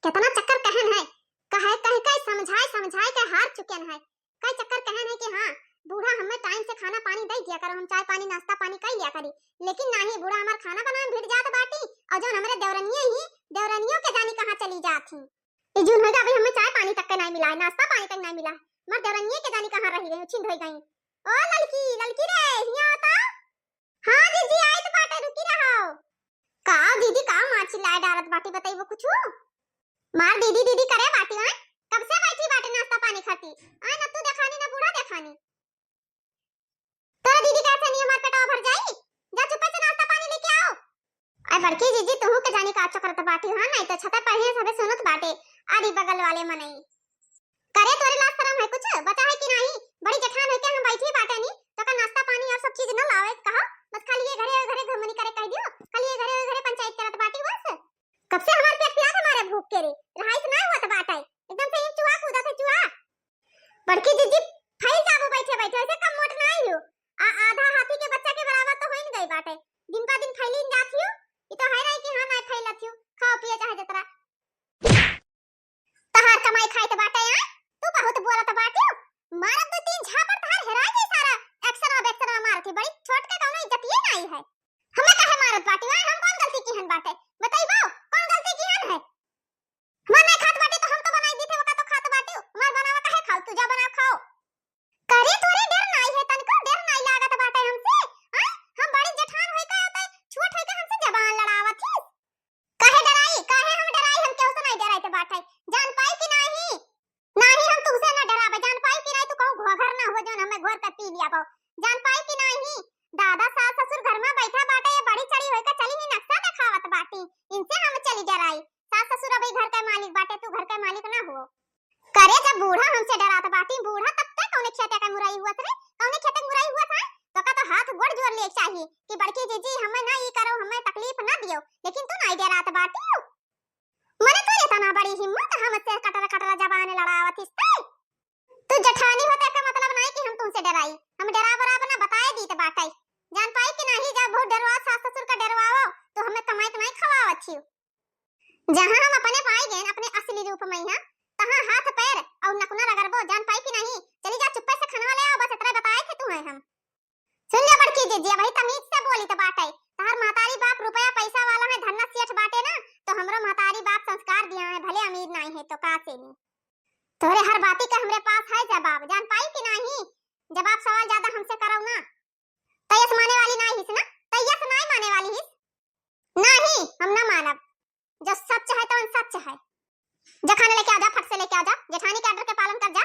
कितना चक्कर कहन है कहे कहे कहे समझाए समझाए के हार चुके हैं। कई चक्कर कहन है कि हां बूढ़ा हमें टाइम से खाना पानी दे दिया करो, हम चाय पानी नाश्ता पानी कर लिया करी, लेकिन नहीं बूढ़ा हमार खाना बनाए भिड़ जात बाटी और जो हमरे देवरनियों के जानी कहां चली जाती। ए जून होगा अभी हमें चाय पानी तक के नहीं मिला है, नाश्ता पानी तक नहीं मिला है, मर देवरनियों के जानी कहां रही गई, छिंद हो गई। ओ लड़की लड़की रे हिया आता। हां दीदी आई तो बाटे रुकी रहो। का दीदी का मार चिल्लाए डारत बाटी बताइबो कुछ मार दीदी दीदी करे बाटी है कब से बैठी बाटे नाश्ता पानी खाती आ न तू देखानी न बूढ़ा देखानी। तोरा दीदी कहते नहीं हमार पेटवा भर जाई, जा चुपे से नाश्ता पानी लेके आओ। आई बड़की जीजी तू के जानी का चक्कर बाटी हां नहीं तो छता पढ़े सबे सुनत बाटे आरी बगल वाले मनई करे तोरे लाज शरम है कुछ बता है कि नहीं। बड़ी जठान है के हम बैठी बाटे नहीं तो का नाश्ता पानी और सब चीज न लावे कहा बस खाली ये घरे घुमनी करे कह दियो, खाली ये घरे पंचायत करत बाटी बस। कब से हमार पेट पिया हमारे भूख के रे रहाइस ना हुआ त बाटे एकदम से चूहा कूदा से चूहा। बड़की जीजी फैल जाबो बैठे बैठे ऐसे कम मोट ना आइयो आधा हाथी के बच्चा के बराबर तो होइन गई बाटे, दिन पा दिन फैलिन जाथियो ई तो है नहीं कि हां ना फैलथियो खाओ पिए चाहे जतरा तहार कमाई खाए त बाटे आ तू बहुत बोलत बाटे मारत दो तीन झापड़ तहार हेरा गई सारा एक्शन मारती बड़ी छोट के कौनो इज्जतिए नहीं है। हमें काहे मारत बाटे हम कौन गलती की हन बाटे बताइबो कौन गलती की हन है। मन नहीं खात बाटे तो हम तो बनाई दी थे वो का तो खात बाटे मार बनावा काहे खाओ तू जा बना खाओ। करे तोरे डर नहीं है तनको डर नहीं लागत बाटे हमसे हां हम बड़ी जठान होई के आते छोट होई के हमसे जबान लड़ावत थी काहे हम डराई हम क्यों से नहीं डराई ते बाटे जान पाई कि नहीं नहीं हम तुमसे ना डरावे जान पाई कि नहीं तू कहूं घोघर ना हो जोन हमें घोर पे पी लिया पाओ जान पाई कि नहीं। दादा सास ससुर घर में बैठा बाटे ये बड़ी चढ़ी होई के चली ही नक्शा दिखावत बाटी इनसे हम चली डराई सास ससुर अभी घर का मालिक बाटे तू घर का मालिक ना हो। करे जब बूढ़ा हमसे डरात बाटी बूढ़ा तब तक कौने खेते का मुराई हुआ रे कौने खेते मुराई हुआ था तो का तो हाथ गोड़ जोड़ ले चाहिए कि बड़की जीजी हमें ना ई करो हमें तकलीफ ना दियो लेकिन तू नहीं डरात बाटी मने तो इतना बड़ी हिम्मत हमसे कटरा जबान लड़ावत इससे तू जठानी होते का मतलब नहीं कि हम तुमसे डराई हम डरा बराबर ना बताए दी त बाटाई जान पाई कि नहीं जब बहुत डरवा सास ससुर का डरवाओ तो हमें कमाई कमाई खवावत छी जहां हम अपने पाई गए अपने असली रूप में हां तहां हाथ पैर और नकुना रगड़बो जान पाई कि नहीं। चली जा चुप्पे से खाना ले आओ बस इतना बताए थे तुम्हें हम सुन ले बड़की जीजी भाई तमीज से बोली त बाटाई तहार महतारी बाप रुपया पैसा वाला है धन्ना सेठ बाटे ना तो हमरो महतारी बाप संस्कार दिया है भले अमीर नहीं है तो का से नहीं तोरे हर बाती का हमरे पास है जवाब जान पाई कि नहीं। जवाब सवाल ज्यादा हमसे करो ना तयस माने वाली नहीं हिस ना तयस नहीं माने वाली हिस नहीं हम ना मानब जो सच है तो सच है। जखाने लेके आजा फट से लेके आजा जेठानी के आर्डर के पालन कर जा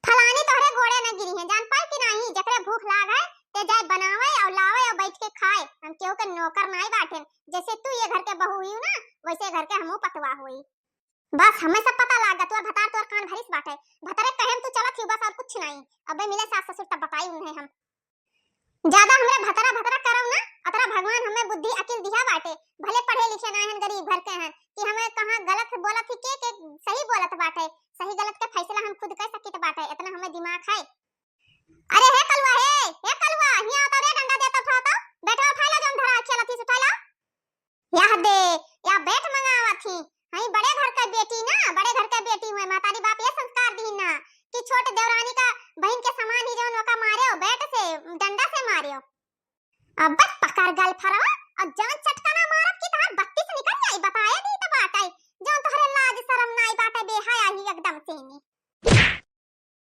फलानी तोहरे घोड़े न गिरी है जान पाई कि नहीं जकरे भूख लाग है ते जाए बनावे और लावे और बैठ के खाए हम क्यों के नौकर नहीं बाटे जैसे तू ये घर के बहू हुई ना वैसे घर के हमहू पतवा हुई बस हमें सब पता लागा तोर भतार तोर कान भरिस बाटे भतरे कहेम तू चला थी बस और कुछ नहीं अबे मिले सास ससुर तब बताई उन्हें हम ज्यादा हमरे भतरा करम ना अतरा भगवान हमें बुद्धि अकिल दिया बाटे भले पढ़े लिखे ना हन गरीब घर के हैं कि हमें कहां गलत बोलत थी के सही बोलत बाटे सही गलत के फैसला हम खुद कर सकित बाटे इतना हमें दिमाग है। अरे हे कलवा हिया तो रे डंडा देता था तो बेटा उठा ला जोन धरा खेला थी उठा ला या दे या बेट मंगावा थी हई बड़े घर का बेटी ना बड़े घर का बेटी हुए मातारी बाप ये संस्कार दी ना कि छोटे देवरानी का बहन के समान ही जोन का मारियो बैट से डंडा से मारियो अब पकड़ गल फरवा और जान चटकाना मारब की तहार बत्ती से निकल जाई बताए दी त बाटाई जोन तोहरे लाज शरम नहीं बाटे बेहया ही एकदम से नी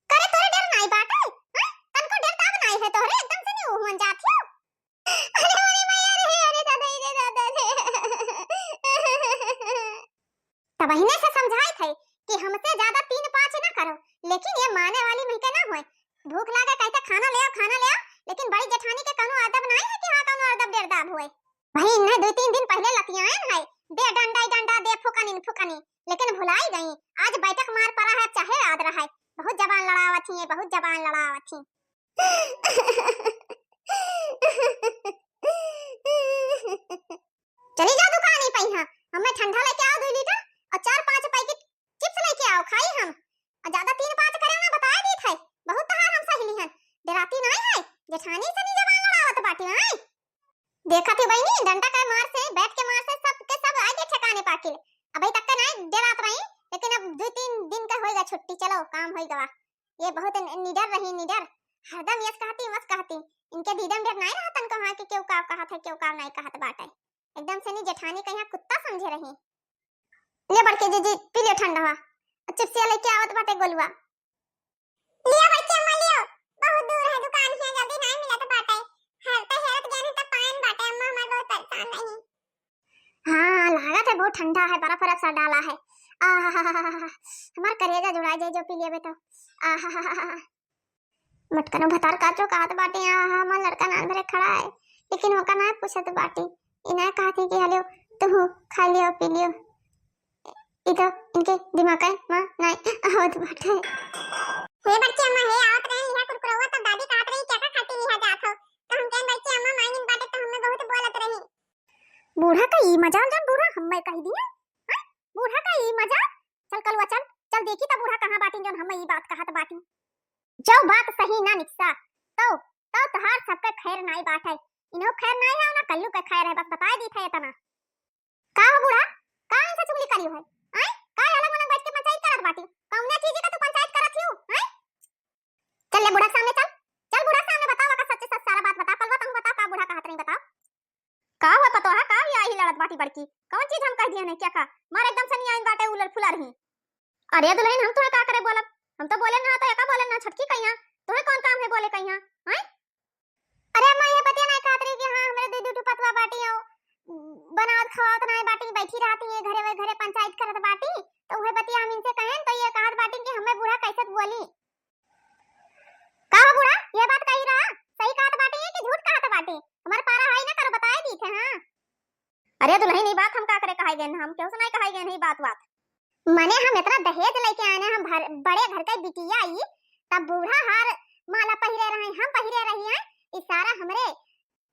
करे तोरे डर नहीं बाटे हां तनको डर तब नहीं है तोहरे एकदम से नहीं हुन जाथियो। अरे मैया रे अरे दादा तब बहने से समझाई थे कि हमसे ज्यादा 3-5 ना करो लेकिन ये माने वाली मिलके ना होए भूख लागे कहते खाना ले आओ लेकिन बड़ी जेठानी के कोनो अदब नहीं है कि हां कोनो अदब डेरदाब होए भाई इन्हें 2-3 दिन पहले लतियां है दे डंडा दे फुकनी लेकिन भुलाई गई आज बैठक मार पड़ा है चाहे याद रहा है बहुत जबान लड़ावत थी बहुत जबान लड़ावत थी। चली जा दुकान ही पे हां हमें ठंडा लेके आओ 2 लीटर और 4-5 पैकेट चिप्स लेके आओ खाई हम और ज्यादा 3-5 करे ना बता दी थे बहुत तहार हम सहेली हन डराती नहीं है जेठानी से नहीं जबान लड़ावत बाटी है देखा थी बहनी डंडा का मार से बैठ के मार से सब के सब आगे ठिकाने पाकिल अभी तक के नहीं डरात रही, लेकिन अब 2-3 दिन का होएगा छुट्टी, चलो काम होई गवा। ये बहुत निडर रही, निडर हरदम यस कहती मस कहती। इनके दीदम डर नहीं रहतन कहां कि क्यों का कहा था क्यों का नहीं कहत बाटे। एकदम से नी जेठानी कहीं कुत्ता समझे रही। ले बड़के जीजी पी ले ठंडा, चिप्सिया लेके आवत बाटे गोलुआ। लिया बच्चे अम्मा लियो, बहुत दूर है दुकान से, जल्दी नहीं मिलत बाटे। हेरते हेरत गए त पान बाटे, अम्मा हमार बहुत परेशान रही। हां लागत है बहुत ठंडा है, बर्फ बर्फ सा डाला है। हमार करेजा जुड़ा जाए जो पी लेबे तो। मटकनो भतार काचो कहत बाटे। हमार लड़का नान भरे खड़ा है, लेकिन ओका ना पूछत बाटे। इना कहती कि हलो तू खा लियो पी लियो। इधर इनके दिमाग है मां नहीं आवत बाटे। हे बच्चे अम्मा हे आवत रहे लिहा कुरकुरवा, तब दादी कहत रही क्या का खाती लिहा जात हो, तो हम कहे बच्चे अम्मा मांगिन बाटे तो हमें बहुत बोलत रही। बूढ़ा का ई मजाल जन बूढ़ा हम्मे कह दिया। हां बूढ़ा का ई मजाल, चल कलवा चल चल देखी त बूढ़ा कहां बाटी जन हम्मे ई बात कहत बाटी। जो बात सही ना निकसा तो तहार सबके खैर नहीं बात है। इनो खैर नहीं है ना कल्लू के खैर है, बस बता दी थे इतना। का हो बूढ़ा का इनसे चुगली करी है? हैं का अलग अलग बैठ के पंचायत करत बाटी? कौने चीज का तू पंचायत करत हियो? हैं चल ले बूढ़ा सामने चल, चल बूढ़ा सामने बताओ का सच्ची सच सारा बात बता। कल तुम बताओ का बूढ़ा कहत नहीं बताओ। का हुआ पतो है का या ही लड़त बाटी बड़की? कौन चीज हम कह दिए ने क्या का? मार एकदम से नहीं आइन बाटे उलर फुलर ही। अरे दुल्हन हम तो का करे बोलब? हम तो बोले ना तो का बोले ना छटकी कहिया। तोहे कौन काम है बोले कहिया? हैं अरे मैं ये पतिया नहीं कहत रही कि हां हमरे दीदी टू पतवा बाटी हो, बनावत खवात नहीं बाटी, बैठी रहती है घरे में घरे पंचायत करत बाटी। तो वह पतिया हम इनसे कहें तो ये कहत बाटी कि हमें बूढ़ा कैसे बोली। का हो बूढ़ा ये बात कही रहा सही कहत बाटी है कि झूठ कहत बाटी? हमारे पारा हाई ना करो बताए दी थे। हां अरे दुल्हन ई बात हम का करे कहाई गए, हम क्यों सुनाई कहाई गए नहीं बात बात। मने हम इतना दहेज लेके आने, हम बड़े घर का बिटिया आई तब बूढ़ा हार माला पहिरे रहे, हम पहिरे रही हैं। इस सारा हमरे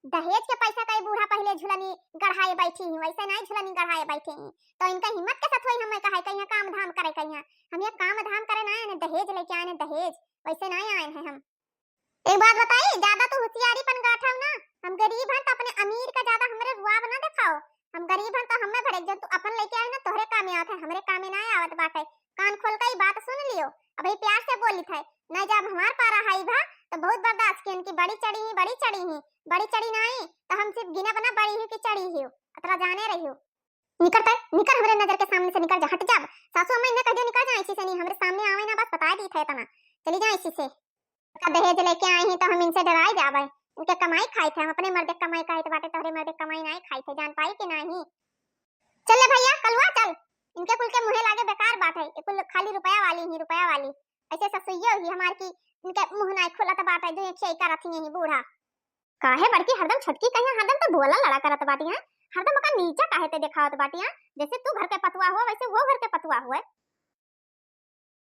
दहेज के पैसा कई बूढ़ा पहले झुलनी गढ़ाए बैठी ही, वैसे नहीं झुलनी गढ़ाए बैठी ही। तो इनका हिम्मत के साथ होई हमें कहे कहिया काम धाम करे कहिया। हम ये काम धाम करे ना आए, दहेज लेके आए, दहेज वैसे नहीं आए हैं हम। एक बात बताई, ज्यादा तो होशियारीपन गाठव ना। हम गरीब हैं तो अपने अमीर का ज्यादा हमरे रुआब ना दिखाओ। हम गरीब हैं तो हमें भरे जो तू अपन लेके आए ना तोहरे काम में आवत है, हमरे काम में नहीं आवत बाटे। कान खोल के बात सुन लियो, अभी प्यार से बोली थे ना। जब हमार पारा हाई भा तो बहुत बर्दाश्त की, उनकी बड़ी चढ़ी ही बड़ी चढ़ी नहीं तो हम सिर्फ गिना बना बड़ी ही की चढ़ी ही अतरा जाने रही हो। निकल पे निकल हमरे नजर के सामने से निकल जा, हट जा। सासू अम्मा इन्हें कह दिया निकल जा इसी से, नहीं हमरे सामने आवे ना, बस बता दी थे तना चली जा इसी से। दहेज लेके आए हैं तो हम इनसे डराए जावे, उनके कमाई खाए थे, हम अपने मर्दे कमाई खाए थे बाटे, तोहरे मर्दे कमाई नहीं खाए थे, जान पाई कि नहीं। चल भैया कलवा चल, इनके कुल के मुंह लागे बेकार बात है, ये कुल खाली रुपया वाली ऐसे ससुइयो ही हमार की इनके मुंह नहीं खुलत बात है, जो एक शेका रखी है बूढ़ा। काहे बड़की हरदम छटकी कहिया, हरदम तो बोला लड़ा करत बाटी है, हरदम का नीचा काहे ते दिखावत बाटी है। जैसे तू घर के पतुआ हो वैसे वो घर के पतुआ हुए।